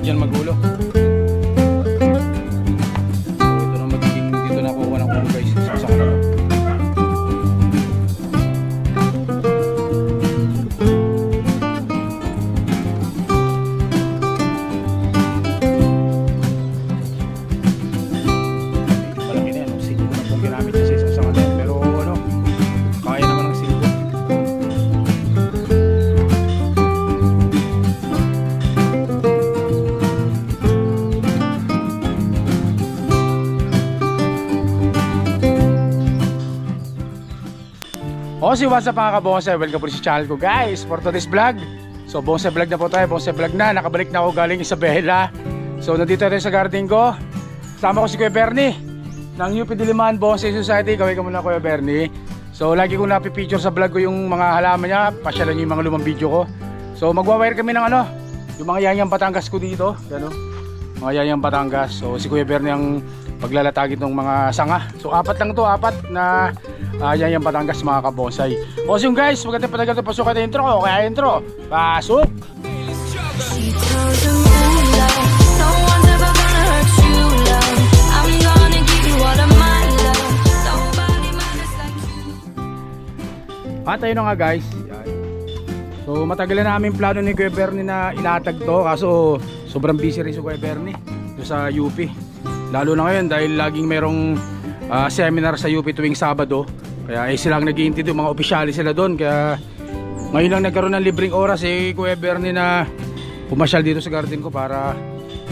Diyan magulo. Ito na magiging dito na kuha ng ulo guys. Sasama na. Malaki na yan. Sige na kung ginamit niya sa isang sanga na yan. Pero ano, kaya naman ng silbo. So what's up mga kabonsay, welcome po sa channel ko guys for today's vlog. So bonsai vlog na po tayo, bonsai vlog na. Nakabalik na ako galing Isabela. So nandito tayo sa garden ko. Sama ko si Kuya Bernie ng UP Diliman Bonsai Society. Kaway ka muna Kuya Bernie. So lagi kong napipicture sa vlog ko yung mga halaman niya. Pasyalan niyo yung mga lumang video ko. So magwa-wire kami ng ano, yung mga yayang Batangas ko dito. Ano? Mga yayang Batangas. So si Kuya Bernie ang paglalatagin ng mga sanga. So apat lang to, apat na yayang Batangas mga kabonsay. O so guys, maganda pa tayo pasok at intro. Kaya intro, pasok! At ayun na nga guys. So matagal na namin plano ni Kuya Bernie na ilatag to. Kaso sobrang busy rin si Kuya Bernie sa UP. Lalo na ngayon dahil laging merong seminar sa UP tuwing Sabado. Kaya silang nag-iintindi, mga opisyali sila doon. Kaya ngayon lang nagkaroon ng libreng oras Kuya Bernie na pumasyal dito sa garden ko para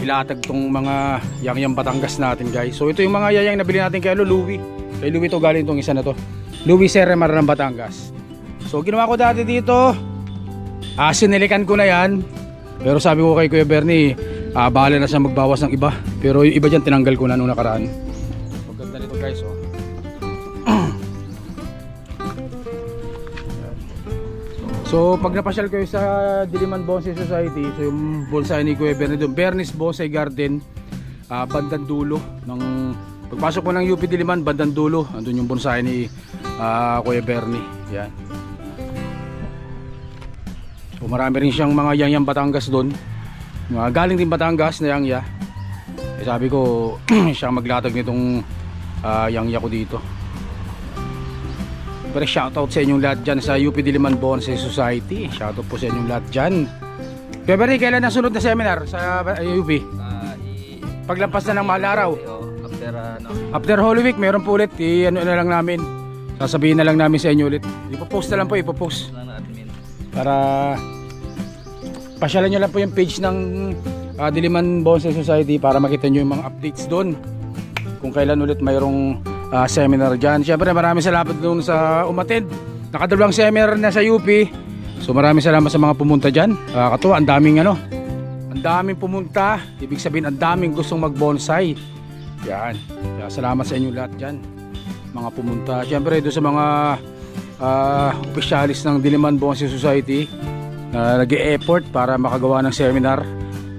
ilatag tong mga yayang Batangas natin guys. So ito yung mga yayang nabili natin kay Louie. Kay Louie to galing tong isa na to. Louie Seremar ng Batangas. So ginawa ko dati dito, sinilikan ko na yan. Pero sabi ko kay Kuya Bernie, bahala na siya magbawas ng iba. Pero yung iba dyan tinanggal ko na nung nakaraan. Maganda nito guys oh. So pag napasyal kayo sa Diliman Bonsai Society, so yung bonsai ni Kuya Bernie doon, Bernie's Bonsai Garden, bandang dulo ng pagpasok mo ng UP Diliman, bandang dulo andun yung bonsai ni Kuya Bernie. Yan. So marami rin siyang mga yayang Batangas doon. Galing din Batangas na yangya. Sabi ko siya maglatag nitong yangya ko dito. Pero shoutout sa inyong lahat dyan sa UP Diliman Bonsai Society. Shoutout po sa inyong lahat dyan. Kuya Bernie, kailan na sunod na seminar sa UP? Paglampas na ng mahal araw. After Holy Week meron po ulit. Ano na lang namin, sasabihin na lang namin sa inyo ulit. Ipopost na lang po, ipopost para pasyalan nyo lang po yung page ng Diliman Bonsai Society para makita nyo yung mga updates doon kung kailan ulit mayroong seminar dyan. Siyempre maraming salamat doon sa umatid. Nakadalawang seminar na sa UP. So maraming salamat sa mga pumunta dyan. Katuwa, ang daming ano, ang daming pumunta. Ibig sabihin ang daming gustong mag bonsai. Yan. Kaya salamat sa inyo lahat dyan, mga pumunta. Siyempre doon sa mga opisyalis ng Diliman Bonsai Society na nag-e-effort para makagawa ng seminar.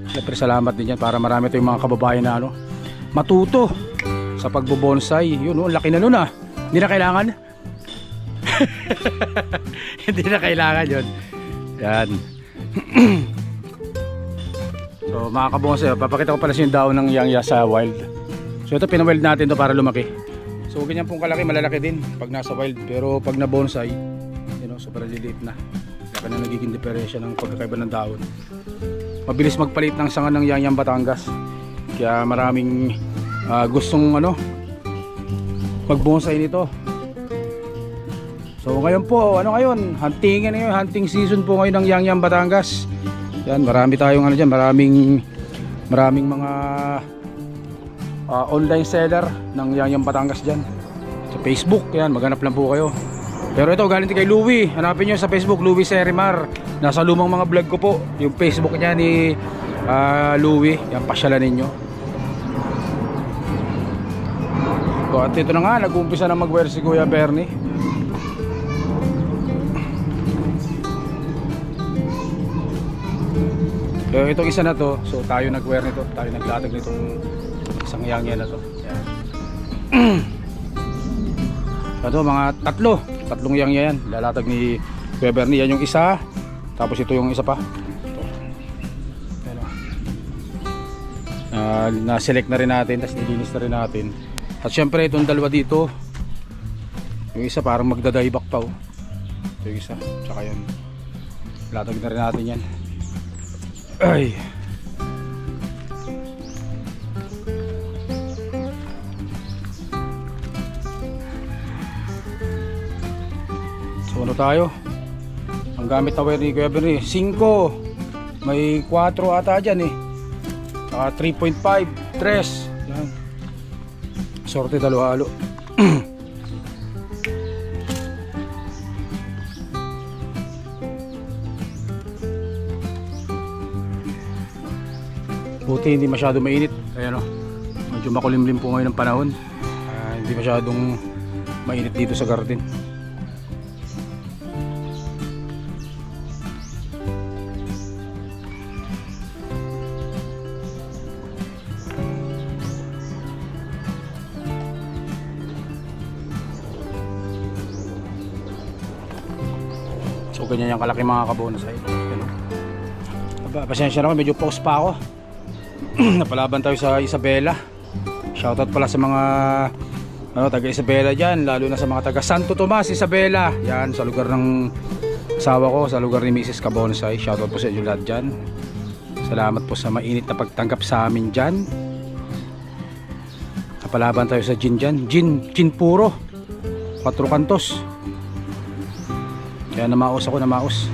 Siyempre salamat din yan para marami tayong mga kababayan na ano, matuto sa pagbobonsai. Yun oh, laki na nun ah. Hindi na kailangan. Hindi na kailangan yun. Yan. So mga kabonsai, papakita ko pala sa yung daon ng yangya sa wild. So ito pina-wild natin to para lumaki. So ganyan pong kalaki, malalaki din pag nasa wild. Pero pag na bonsai, you know, sobrang liliit na. Kaya na nagiging diferensya ng pagkakaiba ng dahon. Mabilis magpalit ng sanga ng yayang Batangas. Kaya maraming gustong ano, mag-bonsai nito. So ngayon po, ano ngayon? Hunting ngayon, hunting season po ngayon ng yayang Batangas. Yan, marami tayong ano diyan, maraming mga online seller ng yayang Batangas diyan. Sa Facebook, yan, maghanap lang po kayo. Pero ito galing kay Louie. Hanapin niyo sa Facebook, Louie Seremar. Nasa lumang mga vlog ko po yung Facebook niya ni Louie. Yan, pasyalan ninyo. So, at ito na nga, nag-uumpisa na mag-wear si Kuya Bernie. Pero itong isa na to, so tayo nag-wear nito, tayo naglatag nitong isang yang-yang na to. Yan. Ito mga tatlong yang-yang yan. Lalatag ni Kuya Bernie. Yan yung isa. Tapos ito yung isa pa. Na-select na rin natin, tapos nilinis na rin natin. At syempre itong dalawa dito, yung isa parang magdadayback pa oh. Ito yung isa, tsaka yun. Latag na rin natin yan. Ay. So ano tayo? Ang gamit na wire ni Kuya Bernie 5. May 4 ata dyan eh. 3.5, 3. Yan. Sorte halo-halo. Buti hindi masyado mainit. Ayan o. Medyo makulimlim po ngayon ng panahon. Hindi masyadong mainit dito sa garden. So ganyan yung kalaki mga kabonusay. Pasensya na ako, medyo pause pa ako. Napalaban tayo sa Isabela. Shoutout pala sa mga taga Isabela dyan, lalo na sa mga taga Santo Tomas, Isabela. Yan, sa lugar ng asawa ko, sa lugar ni Mrs. Kabonsay. Shoutout po sa inyo lahat dyan. Salamat po sa mainit na pagtanggap sa amin dyan. Napalaban tayo sa gin dyan. Gin puro 4 kantos. Kaya namaos ako, namaos.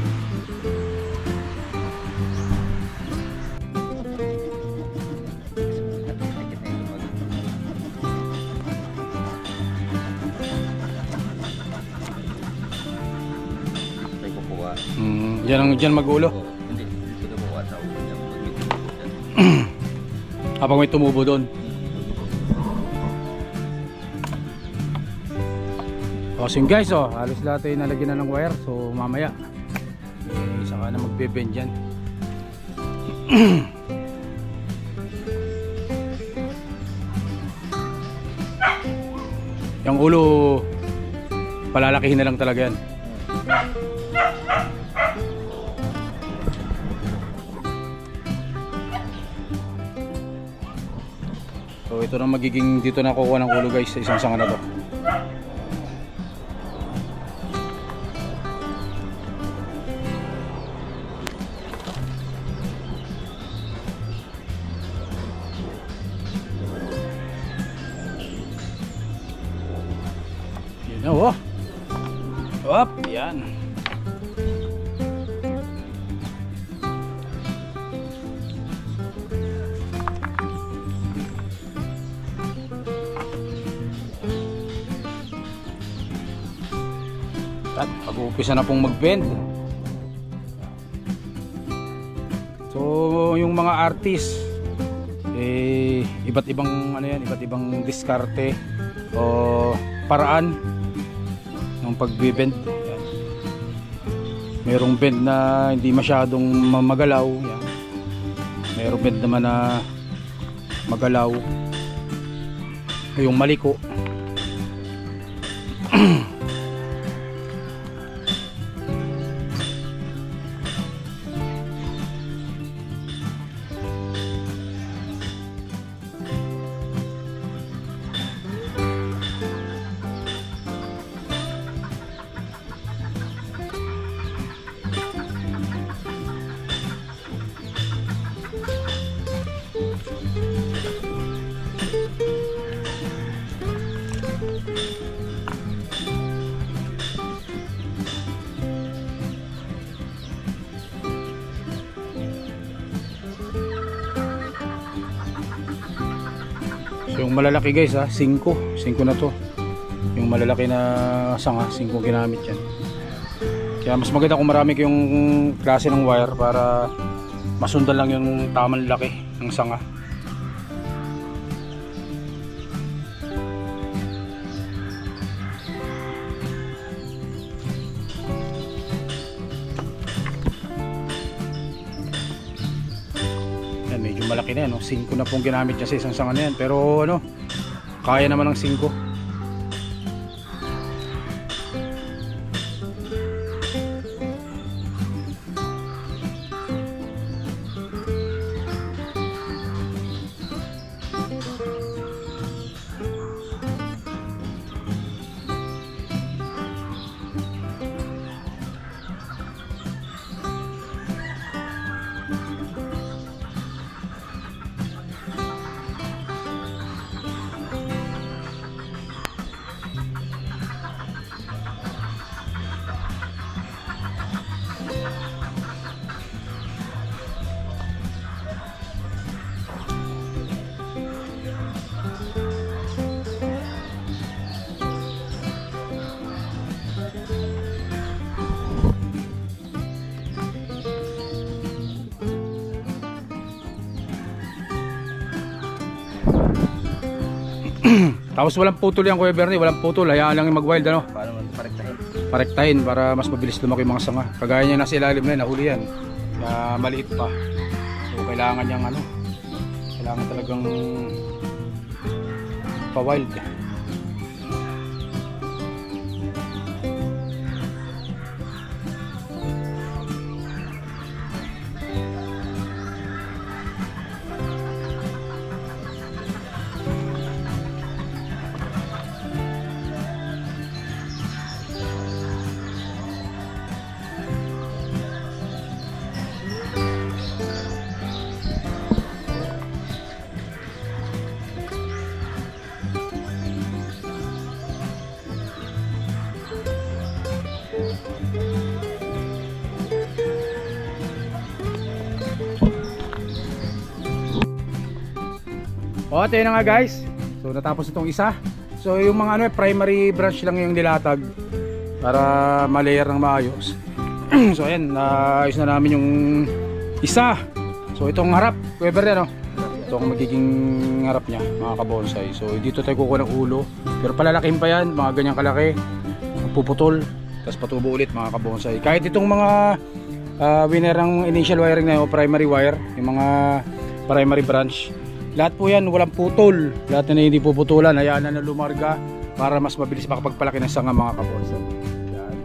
Diyan magulo. Hindi, dito na bukas sa ulo niya. Habang may tumubo doon. So yun guys, halos lahat ay nalagyan na ng wire. So mamaya isa ka na magbe-bend dyan. Yung ulo palalakihin na lang talaga yan. So ito na magiging, dito na kukuha ng ulo guys sa isang sanga na to. Yan na oh. Op, yan. At pag-uumpisa na pong mag-bend. So yung mga artist iba't ibang iba't ibang diskarte o paraan ng pag-bend. Merong bend na hindi masyadong magalaw, yan. Merong bend naman na magalaw. Yung maliko. So yung malalaki guys 5 na to. Yung malalaki na sanga, 5 ginamit yan. Kaya mas maganda kung marami yung klase ng wire para masundan lang yung tamang laki ng sanga. Yan, medyo malaki malaki na yan, no? 5 na pong ginamit niya sa isang sanga na yan, pero ano, kaya naman ng 5. Tapos walang putol yan Kuya Bernie, walang putol, hayaan lang yung mag-wild ano. Paano man parektahin? Parektahin para mas mabilis lumaki yung mga sanga. Kagaya niya nasa ilalim na yun, nahuli yan. Na maliit pa. So kailangan niyang ano, kailangan talagang pa-wild. O, ito yun na nga guys. So natapos itong isa. So yung mga ano, primary branch lang yung nilatag para ma-layer ng maayos. So ayan, naayos na namin yung isa. So itong harap, Kuya Bernie ano? Ito ang magiging harap niya, mga kabonsai. So dito tayo kukuha ng ulo. Pero palalaking pa yan, mga ganyang kalaki. Puputol, tapos patubo ulit mga kabonsai. Kahit itong mga winner ng initial wiring na yun, primary wire, yung mga primary branch, lahat po yan walang putol, lahat na hindi puputulan, hayaan na lumarga para mas mabilis makapagpalaki ng sanga mga kabonsai. Yan.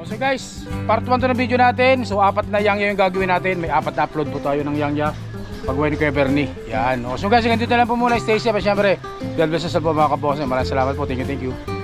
So guys, part 1 to ng video natin. So 4 na yangya yung gagawin natin. May 4 na upload po tayo ng yangya pag-uwi ni Kuya Bernie. Yan. So guys, hanggang dito lang po muna. Stay safe. Siyempre, God bless us all po mga kabonsai. Maraming salamat po. Thank you.